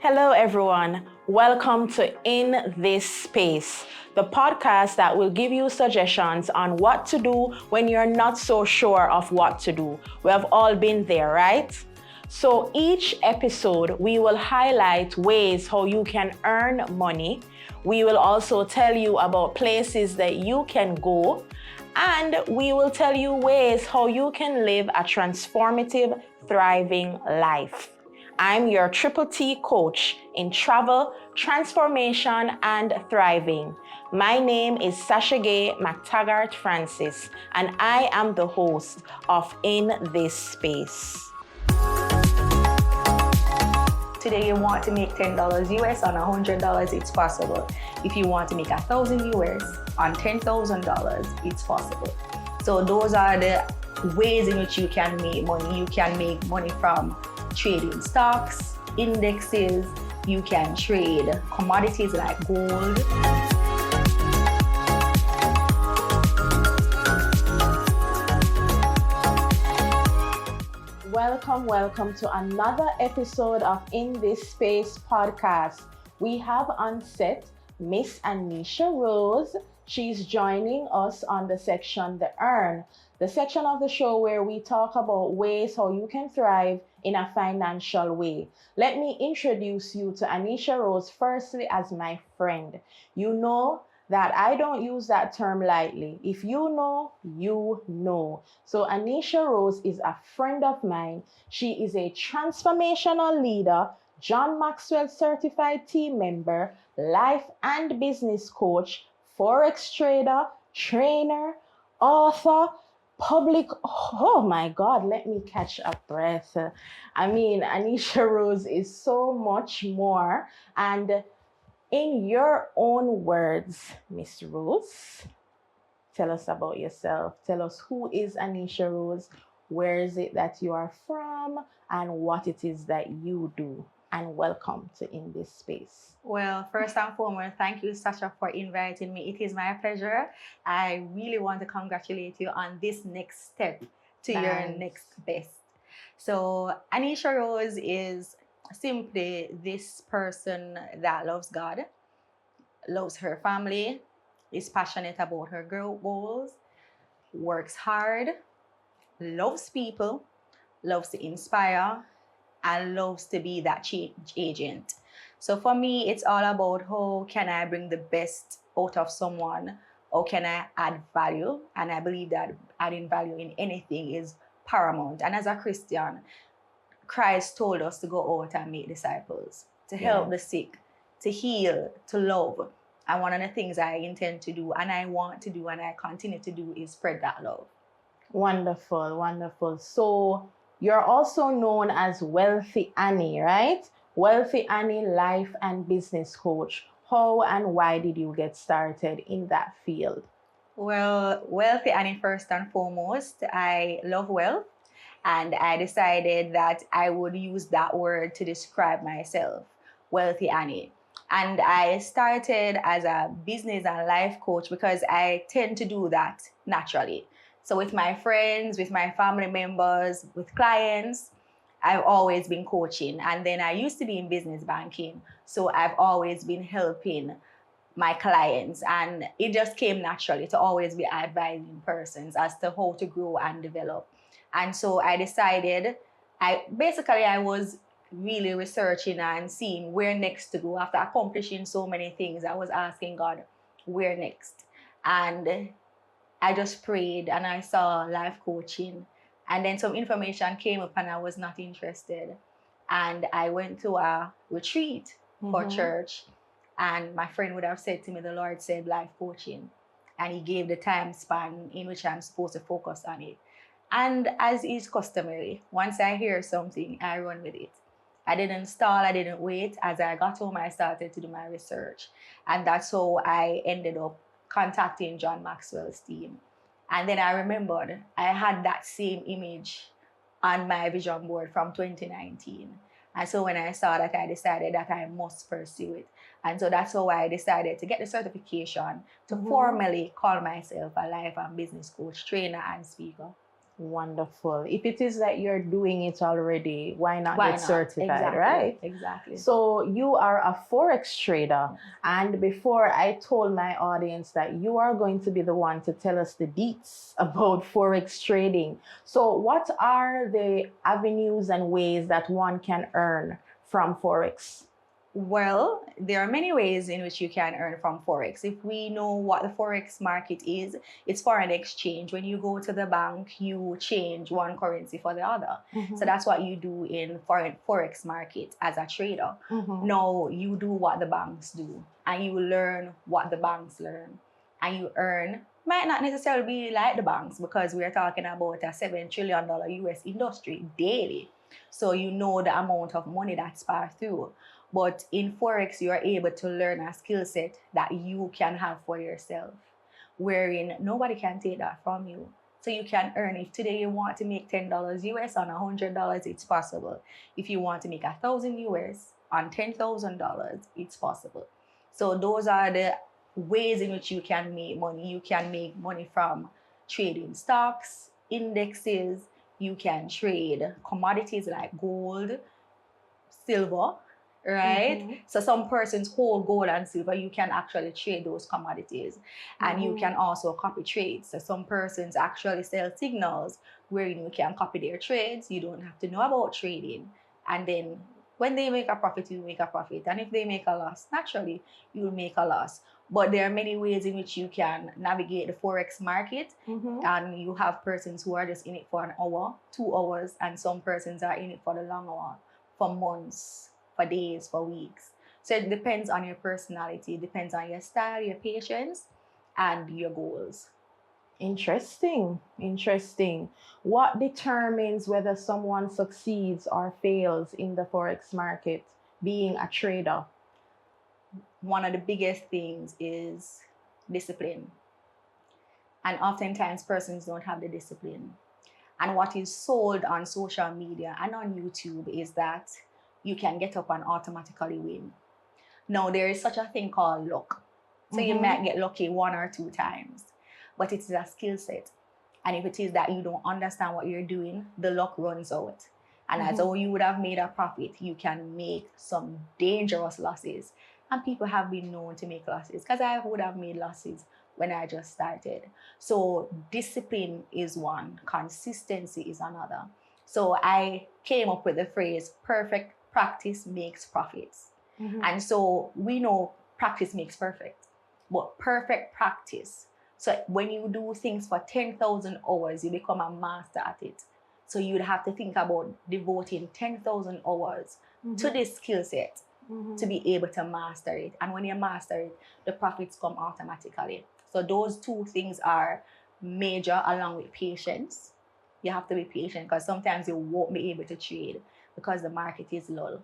Hello, everyone. Welcome to In This Space, the podcast that will give you suggestions on what to do when you're not so sure of what to do. We have all been there, right? So each episode, we will highlight ways how you can earn money. We will also tell you about places that you can go. And we will tell you ways how you can live a transformative, thriving life. I'm your Triple T coach in travel, transformation, and thriving. My name is Sasha-gaye McTaggart-Francis, and I am the host of In This Space. Today you want to make $10 US on $100, it's possible. If you want to make $1,000 US on $10,000, it's possible. So those are the ways in which you can make money. You can make money from trading stocks, indexes, you can trade commodities like gold. Welcome to another episode of In This Space podcast. We have on set Miss Anisha Rose. She's joining us on the section The Earn, the section of the show where we talk about ways how you can thrive in a financial way. Let me introduce you to Anisha Rose firstly as my friend. You know that I don't use that term lightly. If you know, you know. So Anisha Rose is a friend of mine. She is a transformational leader, John Maxwell certified team member, life and business coach, forex trader, trainer, author, oh my God, let me catch a breath. I mean, Anisha Rose is so much more. And in your own words, Miss Rose, tell us about yourself. Tell us who is Anisha Rose, where is it that you are from, and what it is that you do. And welcome to In This Space. Well, first and foremost, thank you, Sasha, for inviting me. It is my pleasure. I really want to congratulate you on this next step to your next best. So Anisha Rose is simply this person that loves God, loves her family, is passionate about her goals, works hard, loves people, loves to inspire, and loves to be that change agent. So for me, it's all about how can I bring the best out of someone? How can I add value? And I believe that adding value in anything is paramount. And as a Christian, Christ told us to go out and make disciples, to help the sick, to heal, to love. And one of the things I intend to do, and I want to do, and I continue to do, is spread that love. Wonderful, wonderful. So you're also known as Wealthy Annie, right? Wealthy Annie, life and business coach. How and why did you get started in that field? Well, Wealthy Annie, first and foremost, I love wealth. And I decided that I would use that word to describe myself, Wealthy Annie. And I started as a business and life coach because I tend to do that naturally. So with my friends, with my family members, with clients, I've always been coaching. And then I used to be in business banking. So I've always been helping my clients. And it just came naturally to always be advising persons as to how to grow and develop. And so I decided, I was really researching and seeing where next to go. After accomplishing so many things, I was asking God, where next? And I just prayed and I saw life coaching. And then some information came up and I was not interested. And I went to a retreat for church. And my friend would have said to me, the Lord said life coaching. And he gave the time span in which I'm supposed to focus on it. And as is customary, once I hear something, I run with it. I didn't stall, I didn't wait. As I got home, I started to do my research. And that's how I ended up contacting John Maxwell's team. And then I remembered I had that same image on my vision board from 2019. And so when I saw that, I decided that I must pursue it. And so that's how I decided to get the certification to formally call myself a life and business coach, trainer, and speaker. Wonderful. If it is that you're doing it already, why not Why get not? certified, Exactly. right? Exactly. So you are a forex trader, and before I told my audience that you are going to be the one to tell us the deets about forex trading. So what are the avenues and ways that one can earn from forex? Well, there are many ways in which you can earn from Forex. If we know what the Forex market is, it's foreign exchange. When you go to the bank, you change one currency for the other. So that's what you do in foreign Forex market as a trader. Now, you do what the banks do, and you learn what the banks learn, and you earn. Might not necessarily be like the banks, because we are talking about a $7 trillion US industry daily. So you know the amount of money that's passed through. But in Forex, you are able to learn a skill set that you can have for yourself, wherein nobody can take that from you. So you can earn. If today you want to make $10 US on $100, it's possible. If you want to make 1,000 US on $10,000, it's possible. So those are the ways in which you can make money. You can make money from trading stocks, indexes. You can trade commodities like gold, silver, right? So some persons hold gold and silver. You can actually trade those commodities, and you can also copy trades. So some persons actually sell signals where you can copy their trades. You don't have to know about trading, and then when they make a profit, you make a profit, and if they make a loss, naturally you will make a loss. But there are many ways in which you can navigate the forex market, and you have persons who are just in it for an hour, 2 hours, and some persons are in it for the long hour, for months, for days, for weeks. So it depends on your personality, it depends on your style, your patience, and your goals. Interesting. Interesting. What determines whether someone succeeds or fails in the forex market being a trader? One of the biggest things is discipline. And oftentimes persons don't have the discipline. And what is sold on social media and on YouTube is that you can get up and automatically win. Now, there is such a thing called luck. So you might get lucky 1 or 2 times, but it is a skill set. And if it is that you don't understand what you're doing, the luck runs out. And as though you would have made a profit, you can make some dangerous losses. And people have been known to make losses, because I would have made losses when I just started. So discipline is one, consistency is another. So I came up with the phrase, perfect practice makes profits. And so we know practice makes perfect, but perfect practice. So when you do things for 10,000 hours, you become a master at it. So you'd have to think about devoting 10,000 hours to this skill set to be able to master it. And when you master it, the profits come automatically. So those two things are major, along with patience. You have to be patient, because sometimes you won't be able to trade because the market is low.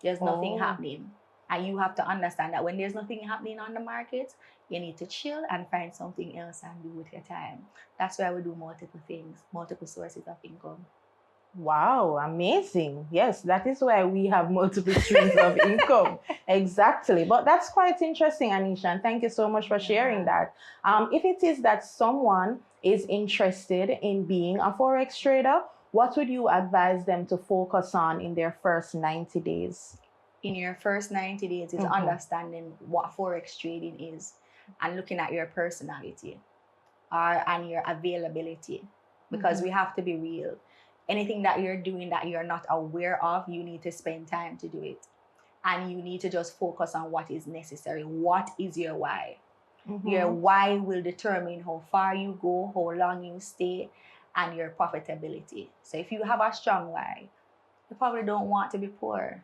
There's nothing happening. And you have to understand that when there's nothing happening on the market, you need to chill and find something else and do with your time. That's why we do multiple things, multiple sources of income. Wow, amazing. Yes, that is why we have multiple streams of income. Exactly. But that's quite interesting, Anisha, and thank you so much for sharing that. If it is that someone is interested in being a forex trader, what would you advise them to focus on in their first 90 days? In your first 90 days is understanding what forex trading is, and looking at your personality and your availability, because we have to be real. Anything that you're doing that you're not aware of, you need to spend time to do it, and you need to just focus on what is necessary. What is your why? Your why will determine how far you go, how long you stay, and your profitability. So if you have a strong why, you probably don't want to be poor.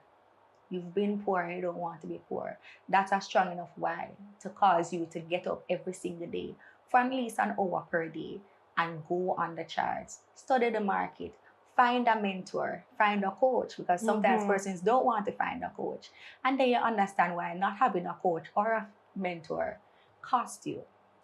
You've been poor and you don't want to be poor. That's a strong enough why to cause you to get up every single day for at least an hour per day and go on the charts, study the market, find a mentor, find a coach, because sometimes persons don't want to find a coach. And then you understand why not having a coach or a mentor costs you.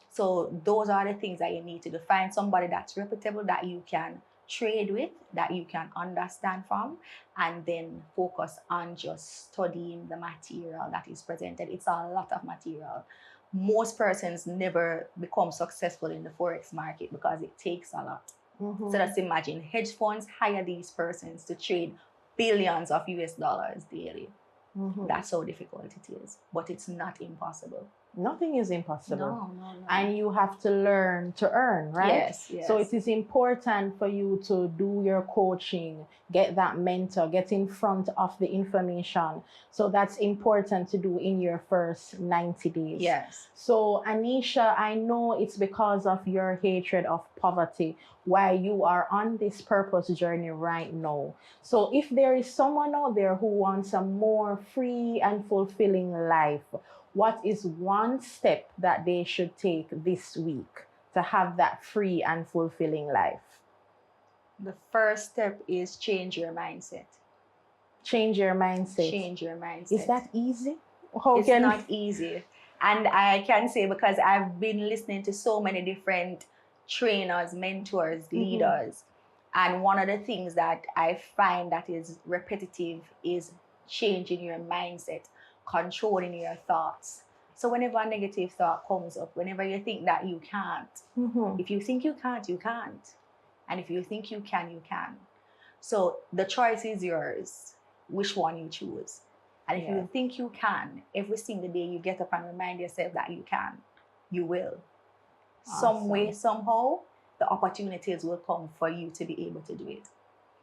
So those are the things that you need to do. Find somebody that's reputable, that you can trade with, that you can understand from, and then focus on just studying the material that is presented. It's a lot of material. Most persons never become successful in the forex market because it takes a lot. Mhm. So let's imagine hedge funds hire these persons to trade billions of US dollars daily. Mhm. That's how difficult it is, but it's not impossible. Nothing is impossible. No. And you have to learn to earn, right? Yes. So it is important for you to do your coaching, get that mentor, get in front of the information. So that's important to do in your first 90 days. Yes. So Anisha, I know it's because of your hatred of poverty why you are on this purpose journey right now. So if there is someone out there who wants a more free and fulfilling life, what is one step that they should take this week to have that free and fulfilling life? The first step is change your mindset. Change your mindset. Change your mindset. Is that easy? It's not easy. And I can say, because I've been listening to so many different trainers, mentors, leaders, and one of the things that I find that is repetitive is changing your mindset, controlling your thoughts. So whenever a negative thought comes up, whenever you think that you can't, if you think you can't, you can't. And if you think you can, you can. So the choice is yours, which one you choose. And if you think you can, every single day you get up and remind yourself that you can, you will. Awesome. Some way, somehow, the opportunities will come for you to be able to do it.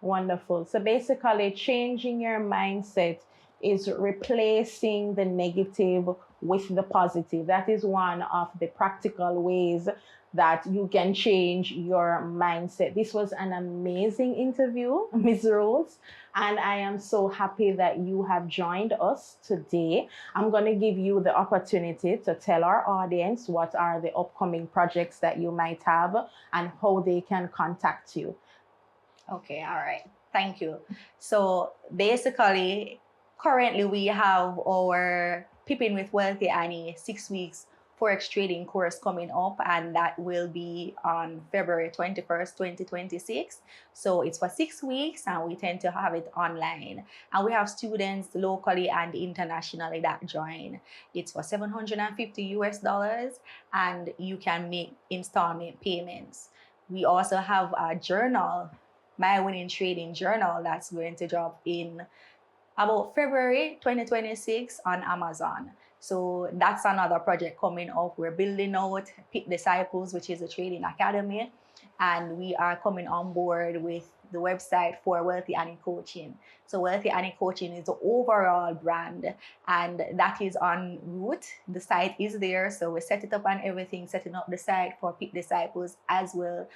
Wonderful. So basically, changing your mindset is replacing the negative with the positive. That is one of the practical ways that you can change your mindset. This was an amazing interview, Ms. Rose, and I am so happy that you have joined us today. I'm going to give you the opportunity to tell our audience what are the upcoming projects that you might have and how they can contact you. Okay, all right. Thank you. So basically, currently we have our Pippin with Wealthy Annie 6 weeks forex trading course coming up, and that will be on February 21st, 2026. So it's for 6 weeks, and we tend to have it online. And we have students locally and internationally that join. It's for $750 US, and you can make installment payments. We also have a journal, My Winning Trading Journal, that's going to drop in about February 2026 on Amazon. So that's another project coming up. We're building out Pick Disciples, which is a trading academy, and we are coming on board with the website for Wealthy Annie Coaching. So Wealthy Annie Coaching is the overall brand, and that is en route. The site is there, so we set it up and everything, setting up the site for Pick Disciples as well.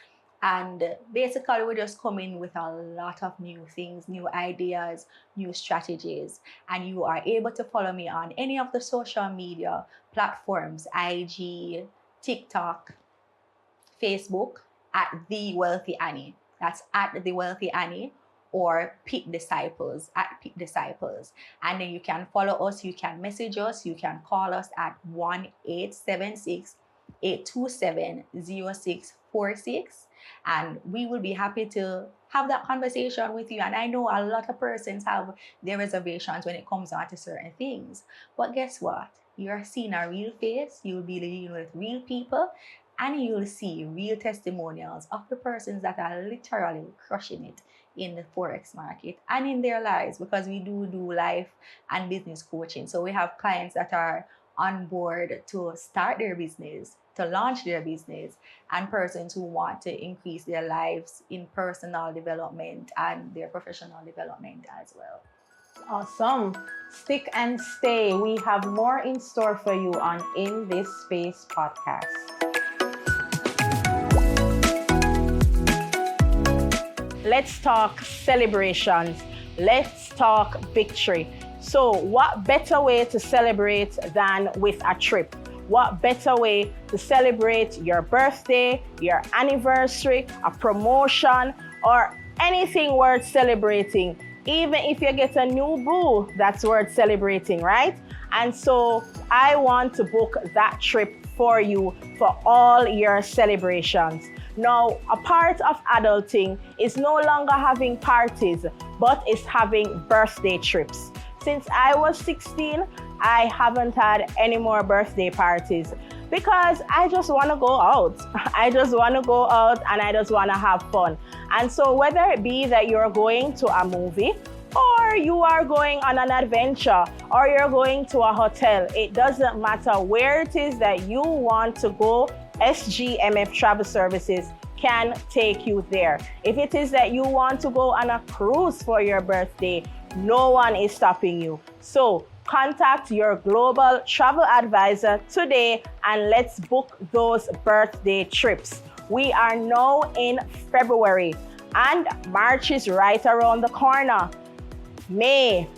And basically, we're just coming with a lot of new things, new ideas, new strategies. And you are able to follow me on any of the social media platforms, IG, TikTok, Facebook, at The Wealthy Annie. That's at The Wealthy Annie, or Pick Disciples, at Pick Disciples. And then you can follow us, you can message us, you can call us at 1-876-827-0646. And we will be happy to have that conversation with you. And I know a lot of persons have their reservations when it comes on to certain things. But guess what? You're seeing a real face, you'll be dealing with real people, and you'll see real testimonials of the persons that are literally crushing it in the forex market and in their lives, because we do life and business coaching. So we have clients that are on board to start their business, to launch their business, and persons who want to increase their lives in personal development and their professional development as well. Awesome. Stick and stay. We have more in store for you on In This Space podcast. Let's talk celebrations. Let's talk victory. So what better way to celebrate than with a trip? What better way to celebrate your birthday, your anniversary, a promotion, or anything worth celebrating? Even if you get a new boo, that's worth celebrating, right? And so I want to book that trip for you for all your celebrations. Now, a part of adulting is no longer having parties, but is having birthday trips. Since I was 16, I haven't had any more birthday parties. Because I just want to go out. I just want to go out and I just want to have fun. And so whether it be that you're going to a movie, or you are going on an adventure, or you're going to a hotel, it doesn't matter where it is that you want to go, Sgmf Travel Services can take you there. If it is that you want to go on a cruise for your birthday, no one is stopping you. So contact your global travel advisor today and let's book those birthday trips. We are now in February and March is right around the corner. May,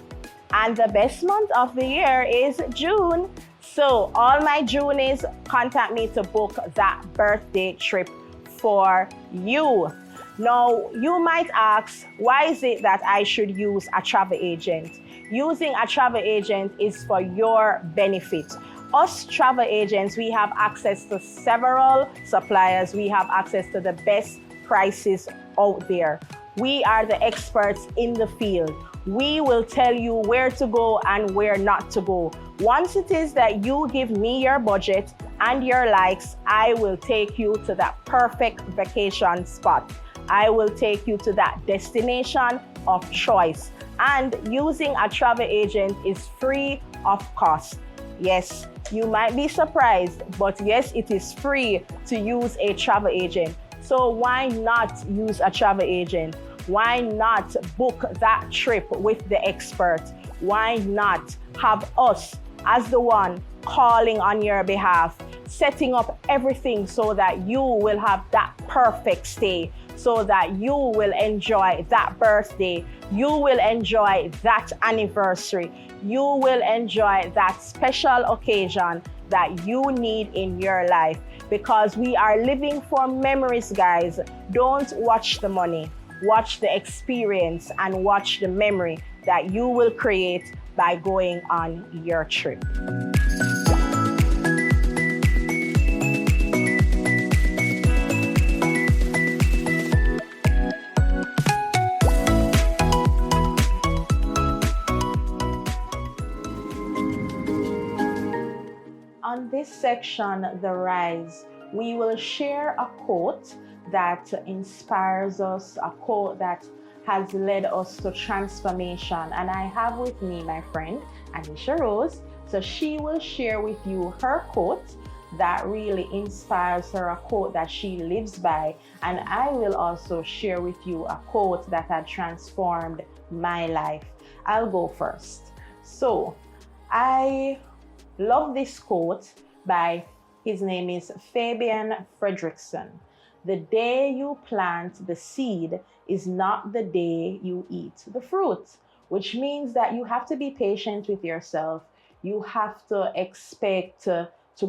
and the best month of the year is June. So all my Junies, contact me to book that birthday trip for you. Now, you might ask, why is it that I should use a travel agent? Using a travel agent is for your benefit. Us travel agents, we have access to several suppliers. We have access to the best prices out there. We are the experts in the field. We will tell you where to go and where not to go. Once it is that you give me your budget and your likes, I will take you to that perfect vacation spot. I will take you to that destination of choice. And using a travel agent is free of cost. Yes, you might be surprised, but yes, it is free to use a travel agent. So why not use a travel agent? Why not book that trip with the expert? Why not have us as the one calling on your behalf, setting up everything so that you will have that perfect stay, so that you will enjoy that birthday, you will enjoy that anniversary, you will enjoy that special occasion that you need in your life. Because we are living for memories, guys. Don't watch the money. Watch the experience and watch the memory that you will create by going on your trip. On this section, The Rise, we will share a quote that inspires us, a quote that has led us to transformation. And I have with me my friend, Anisha Rose. So she will share with you her quote that really inspires her, a quote that she lives by. And I will also share with you a quote that had transformed my life. I'll go first. So I love this quote by, his name is Fabian Fredrickson. The day you plant the seed is not the day you eat the fruit, which means that you have to be patient with yourself. You have to expect to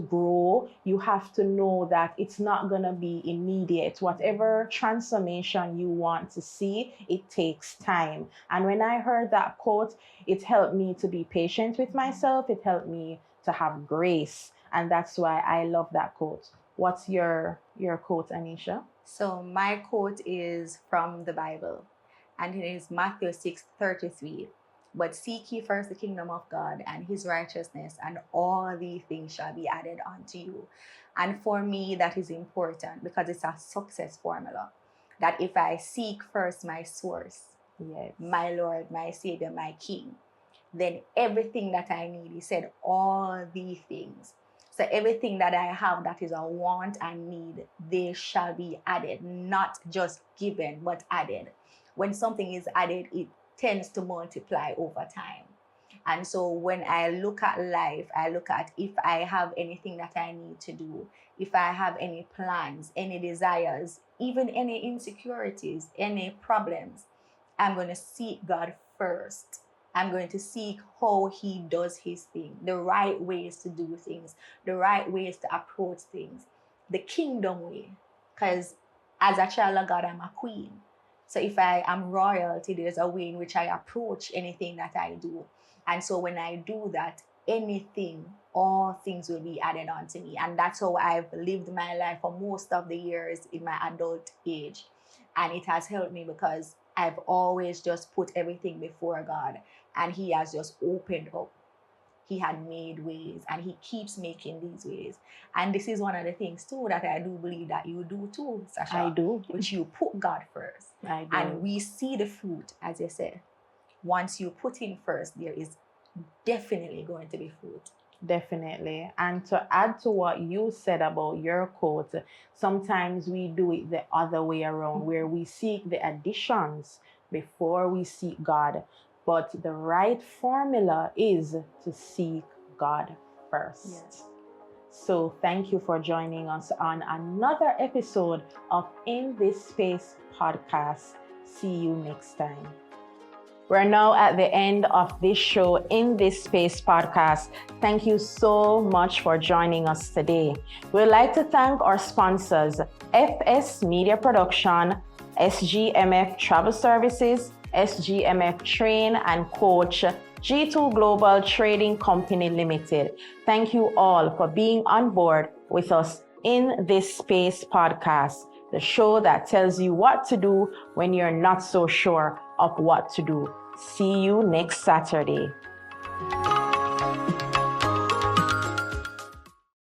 grow. You have to know that it's not going to be immediate. Whatever transformation you want to see, it takes time. And when I heard that quote, it helped me to be patient with myself. It helped me to have grace. And that's why I love that quote. What's your quote, Anisha? So my quote is from the Bible, and it is Matthew 6:33. But seek ye first the kingdom of God and his righteousness, and all these things shall be added unto you. And for me, that is important because it's a success formula. That if I seek first my source, Yes. my Lord, my Savior, my King, then everything that I need, he said, all these things. So everything that I have that is a want and need, they shall be added, not just given, but added. When something is added, it tends to multiply over time. And so when I look at life, I look at if I have anything that I need to do, if I have any plans, any desires, even any insecurities, any problems, I'm going to seek God first. I'm going to seek how he does his thing, the right ways to do things, the right ways to approach things, the kingdom way. Because as a child of God, I'm a queen. So if I am royalty, there's a way in which I approach anything that I do. And so when I do that, anything, all things will be added on to me. And that's how I've lived my life for most of the years in my adult age. And it has helped me because I've always just put everything before God, and he has just opened up he had made ways, and he keeps making these ways. And this is one of the things too that I do believe that you do too, Sasha. I do. Which you put God first. I do. And we see the fruit, as you said. Once you put him first, there is definitely going to be fruit. Definitely. And to add to what you said about your quote, sometimes we do it the other way around, where we seek the additions before we seek God. But the right formula is to seek God first. Yes. So thank you for joining us on another episode of In This Space podcast. See you next time. We're now at the end of this show, In This Space podcast. Thank you so much for joining us today. We'd like to thank our sponsors, FS Media Production, Sgmf Travel Services, Sgmf Train and Coach, G2 Global Trading Company Limited. Thank you all for being on board with us in this Space podcast, the show that tells you what to do when you're not so sure of what to do. See you next Saturday.